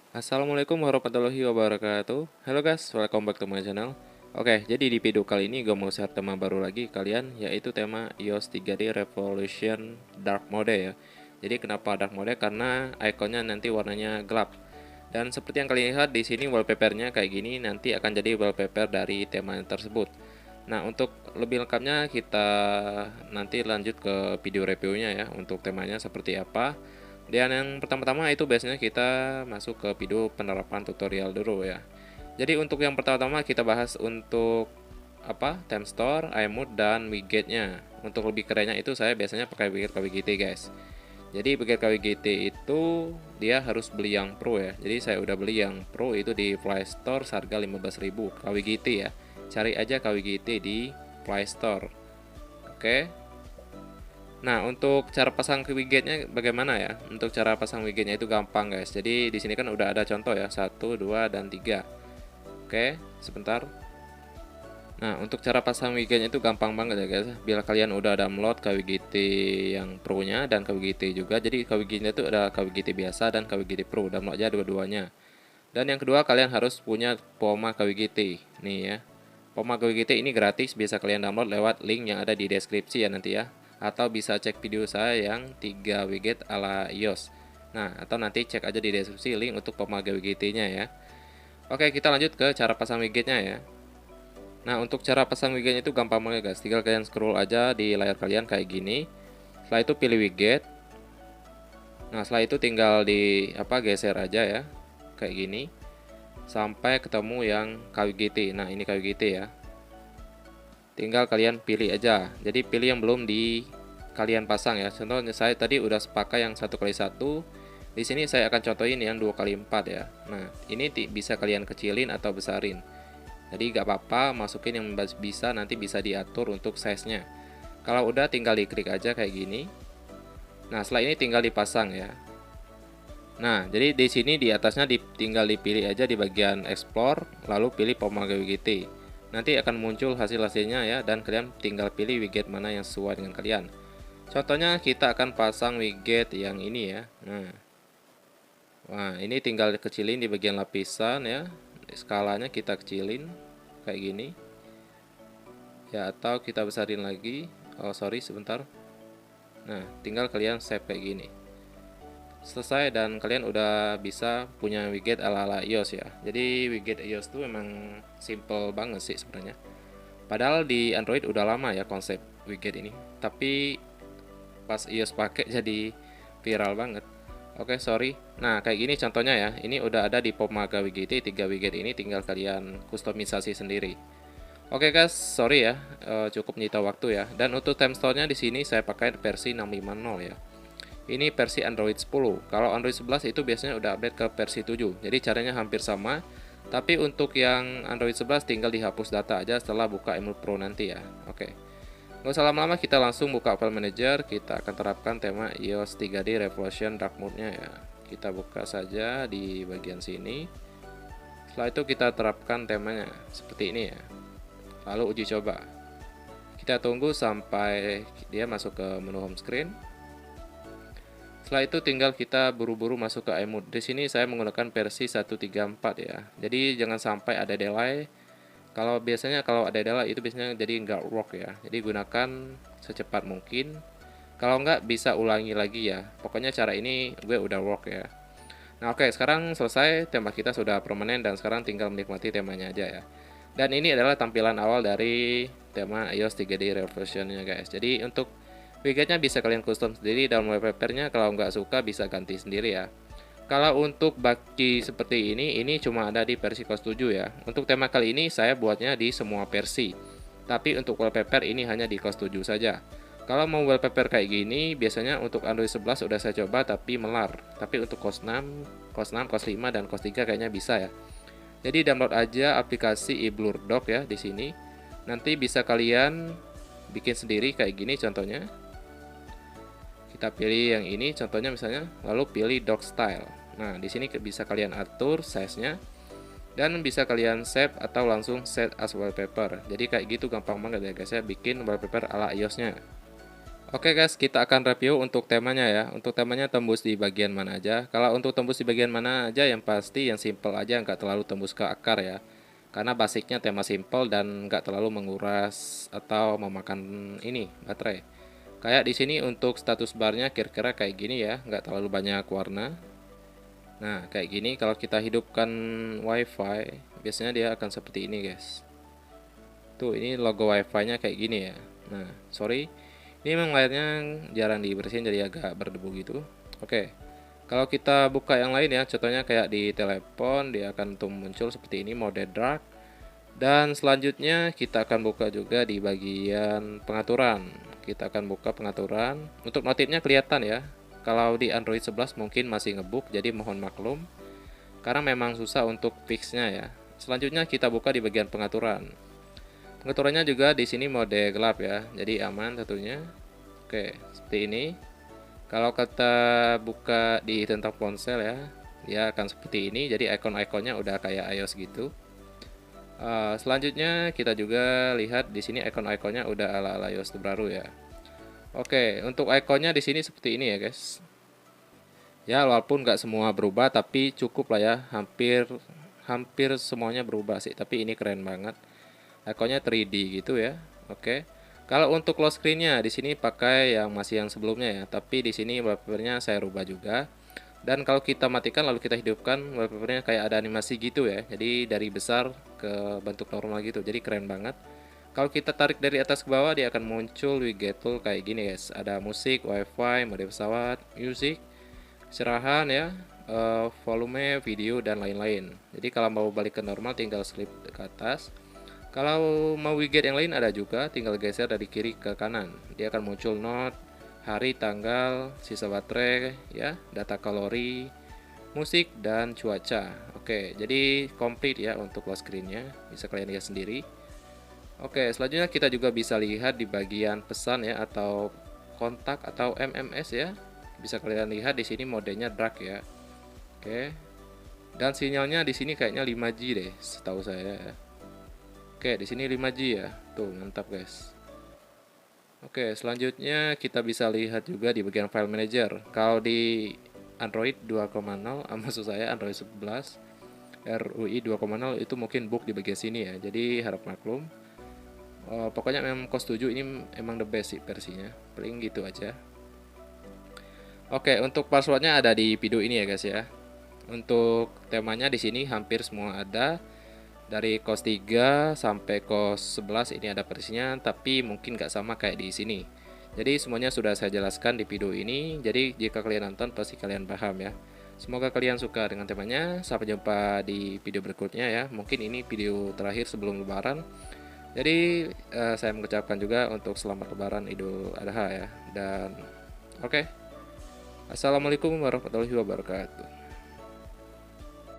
Assalamualaikum warahmatullahi wabarakatuh. Halo guys, welcome back to my channel. Oke, jadi di video kali ini gue mau share tema baru lagi kalian, yaitu tema iOS 3D Revolution Dark Mode ya. Jadi kenapa Dark Mode? Karena ikonnya nanti warnanya gelap. Dan seperti yang kalian lihat di sini wallpapernya kayak gini, nanti akan jadi wallpaper dari tema tersebut. Nah, untuk lebih lengkapnya kita nanti lanjut ke video reviewnya ya, untuk temanya seperti apa. Dan yang pertama-tama itu biasanya kita masuk ke video penerapan tutorial dulu ya. Jadi untuk yang pertama-tama kita bahas untuk theme store, iMode dan widgetnya. Untuk lebih kerennya itu saya biasanya pakai widget KWGT guys. Jadi widget KWGT itu dia harus beli yang Pro ya. Jadi saya udah beli yang Pro itu di Play Store seharga 15.000 KWGT ya. Cari aja KWGT di Play Store. Oke. Nah, untuk cara pasang ke widgetnya bagaimana ya? Untuk cara pasang widgetnya itu gampang, guys. Jadi di sini kan udah ada contoh ya, satu, 2, dan 3. Oke, sebentar. Nah, untuk cara pasang widgetnya itu gampang banget ya, guys. Bila kalian udah download KWGT yang Pro-nya dan KWGT juga. Jadi KWGT itu ada KWGT biasa dan KWGT Pro. Download aja dua-duanya. Dan yang kedua, kalian harus punya Poma KWGT. Nih ya. Poma KWGT ini gratis, bisa kalian download lewat link yang ada di deskripsi ya nanti ya. Atau bisa cek video saya yang 3 widget ala iOS. Nah, atau nanti cek aja di deskripsi link untuk Poma KWGT-nya ya. Oke, kita lanjut ke cara pasang widgetnya ya. Nah, untuk cara pasang widgetnya itu gampang banget guys. Tinggal kalian scroll aja di layar kalian kayak gini. Setelah itu pilih widget. Nah, setelah itu tinggal geser aja ya. Kayak gini. Sampai ketemu yang KWGT. Nah, ini KWGT ya. Tinggal kalian pilih aja. Jadi pilih yang belum di kalian pasang ya. Contohnya saya tadi udah pakai yang 1x1. Di sini saya akan contohin yang 2x4 ya. Nah, ini bisa kalian kecilin atau besarin. Jadi gak apa-apa, masukin yang bisa, nanti bisa diatur untuk size-nya. Kalau udah tinggal diklik aja kayak gini. Nah, setelah ini tinggal dipasang ya. Nah, jadi di sini di atasnya tinggal dipilih aja di bagian explore, lalu pilih Poma WGT. Nanti akan muncul hasil-hasilnya ya, dan kalian tinggal pilih widget mana yang sesuai dengan kalian. Contohnya kita akan pasang widget yang ini ya. Nah, ini tinggal kecilin di bagian lapisan ya. Skalanya kita kecilin kayak gini. Ya, atau kita besarin lagi. Oh, sorry sebentar. Nah, tinggal kalian save kayak gini. Selesai dan kalian udah bisa punya widget ala-ala iOS ya. Jadi widget iOS itu memang simple banget sih sebenarnya. Padahal di Android udah lama ya konsep widget ini. Tapi pas iOS pakai jadi viral banget. Oke, sorry. Nah, kayak gini contohnya ya. Ini udah ada di Pomaga WGT, 3 widget ini tinggal kalian kustomisasi sendiri. Oke guys, sorry ya, cukup menyita waktu ya. Dan untuk time store-nya di sini saya pakai versi 650 ya. Ini versi Android 10. Kalau Android 11 itu biasanya udah update ke versi 7. Jadi caranya hampir sama. Tapi untuk yang Android 11 tinggal dihapus data aja setelah buka eMule Pro nanti ya. Oke. Nggak usah lama-lama, kita langsung buka file manager. Kita akan terapkan tema iOS 3D Revolution Dark Mode-nya ya. Kita buka saja di bagian sini. Setelah itu kita terapkan temanya seperti ini ya. Lalu uji coba. Kita tunggu sampai dia masuk ke menu home screen. Setelah itu tinggal kita buru-buru masuk ke iMode. Di sini saya menggunakan versi 1.3.4 ya. Jadi jangan sampai ada delay. Kalau ada delay itu biasanya jadi nggak work ya. Jadi gunakan secepat mungkin. Kalau nggak bisa ulangi lagi ya. Pokoknya cara ini gue udah work ya. Nah oke, sekarang selesai, tema kita sudah permanen dan sekarang tinggal menikmati temanya aja ya. Dan ini adalah tampilan awal dari tema iOS 3D Revolution-nya guys. Jadi untuk widgetnya bisa kalian custom sendiri dalam wallpapernya. Kalau nggak suka bisa ganti sendiri ya. Kalau untuk baki seperti ini cuma ada di versi cos 7 ya. Untuk tema kali ini saya buatnya di semua versi. Tapi untuk wallpaper ini hanya di cos 7 saja. Kalau mau wallpaper kayak gini, biasanya untuk Android 11 udah saya coba tapi melar. Tapi untuk cos 6, cos 5 dan cos 3 kayaknya bisa ya. Jadi download aja aplikasi eBlur Dock ya di sini. Nanti bisa kalian bikin sendiri kayak gini contohnya. Kita pilih yang ini contohnya misalnya, lalu pilih dock style. Nah, di sini bisa kalian atur size-nya dan bisa kalian save atau langsung set as wallpaper. Jadi kayak gitu gampang banget ya guys ya bikin wallpaper ala iOS-nya. Oke guys, kita akan review untuk temanya ya. Untuk temanya tembus di bagian mana aja. Kalau untuk tembus di bagian mana aja, yang pasti yang simple aja, nggak terlalu tembus ke akar ya. Karena basicnya tema simple dan nggak terlalu menguras atau memakan ini baterai. Kayak di sini untuk status barnya kira-kira kayak gini ya, nggak terlalu banyak warna. Nah, kayak gini kalau kita hidupkan WiFi, biasanya dia akan seperti ini guys. Tuh, ini logo WiFi-nya kayak gini ya. Nah, sorry, ini memang layarnya jarang dibersihin jadi agak berdebu gitu. Oke, kalau kita buka yang lain ya, contohnya kayak di telepon, dia akan muncul seperti ini, mode dark. Dan selanjutnya kita akan buka juga di bagian pengaturan. Kita akan buka pengaturan. Untuk notifnya kelihatan ya. Kalau di Android 11 mungkin masih ngebug, jadi mohon maklum. Karena memang susah untuk fixnya ya. Selanjutnya kita buka di bagian pengaturan. Pengaturannya juga di sini mode gelap ya, jadi aman tentunya. Oke, seperti ini. Kalau kita buka di tentang ponsel ya, dia akan seperti ini. Jadi ikon-ikonnya udah kayak iOS gitu. Selanjutnya kita juga lihat di sini ikon-ikonnya udah ala-ala iOS terbaru ya. Oke, untuk ikonnya di sini seperti ini ya guys. Ya walaupun nggak semua berubah, tapi cukup lah ya, hampir hampir semuanya berubah sih. Tapi ini keren banget. Ikonnya 3D gitu ya. Oke. Kalau untuk lock screen-nya di sini pakai yang masih yang sebelumnya ya, tapi di sini wallpaper-nya saya rubah juga. Dan kalau kita matikan lalu kita hidupkan, wallpaper-nya kayak ada animasi gitu ya. Jadi dari besar ke bentuk normal gitu. Jadi keren banget. Kalau kita tarik dari atas ke bawah, dia akan muncul widget tool kayak gini guys. Ada musik, wifi, mode pesawat, music, cerahan ya, volume, video dan lain-lain. Jadi kalau mau balik ke normal tinggal slip ke atas. Kalau mau widget yang lain ada juga, tinggal geser dari kiri ke kanan. Dia akan muncul note, hari, tanggal, sisa baterai, ya, data kalori, musik, dan cuaca. Oke, jadi komplit ya untuk lock screen-nya. Bisa kalian lihat sendiri. Oke, selanjutnya kita juga bisa lihat di bagian pesan ya, atau kontak atau MMS ya. Bisa kalian lihat di sini modenya dark ya. Oke. Dan sinyalnya di sini kayaknya 5G deh, setahu saya ya. Oke, di sini 5G ya. Tuh, mantap guys. Oke, selanjutnya kita bisa lihat juga di bagian file manager. Kalau di Android 2.0, maksud saya Android 11, RUI 2.0 itu mungkin bug di bagian sini ya. Jadi harap maklum. Pokoknya memang cos 7 ini emang the best sih versinya. Paling gitu aja. Oke, untuk passwordnya ada di video ini ya guys ya. Untuk temanya di sini hampir semua ada. Dari cos 3 sampai cos 11 ini ada versinya, tapi mungkin nggak sama kayak di sini. Jadi semuanya sudah saya jelaskan di video ini. Jadi jika kalian nonton pasti kalian paham ya. Semoga kalian suka dengan temanya. Sampai jumpa di video berikutnya ya. Mungkin ini video terakhir sebelum lebaran. Jadi saya mengucapkan juga untuk selamat lebaran Idul Adha ya. Dan oke. Assalamualaikum warahmatullahi wabarakatuh.